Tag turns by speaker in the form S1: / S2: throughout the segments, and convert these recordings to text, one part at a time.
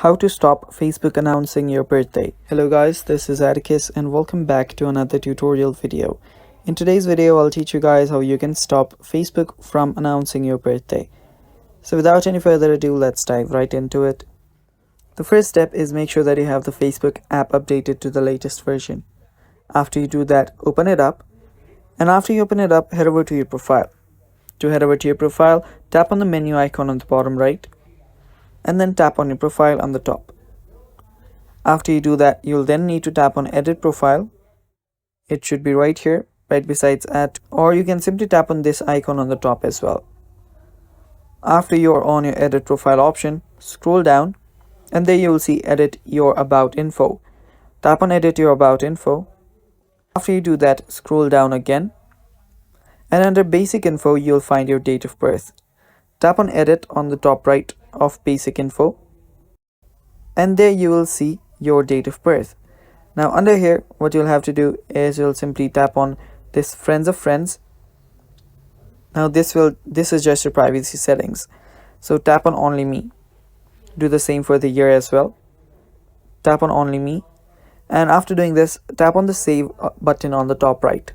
S1: How to stop Facebook announcing your birthday. Hello guys, this is Atticus and welcome back to another tutorial video. In today's video, I'll teach you guys how you can stop Facebook from announcing your birthday. So without any further ado, let's dive right into it. The first step is make sure that you have the Facebook app updated to the latest version. After you do that, open it up. And after you open it up, head over to your profile. To head over to your profile, tap on the menu icon on the bottom right, and then tap on your profile on the top. After you do that, you'll then need to tap on edit profile. It should be right here, right besides add, or you can simply tap on this icon on the top as well. After you're on your edit profile option, scroll down and there you will see edit your about info. Tap on edit your about info. After you do that, scroll down again, and under basic info you'll find your date of birth. Tap on edit on the top right of basic info, and there you will see your date of birth. Now under here, what you'll have to do is you'll simply tap on this friends of friends. Now this is just your privacy settings, so tap on only me. Do the same for the year as well. Tap on only me, and after doing this, tap on the save button on the top right.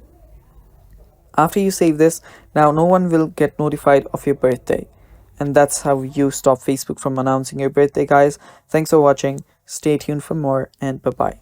S1: After you save this, now no one will get notified of your birthday. And that's how you stop Facebook from announcing your birthday, guys. Thanks for watching. Stay tuned for more, and bye-bye.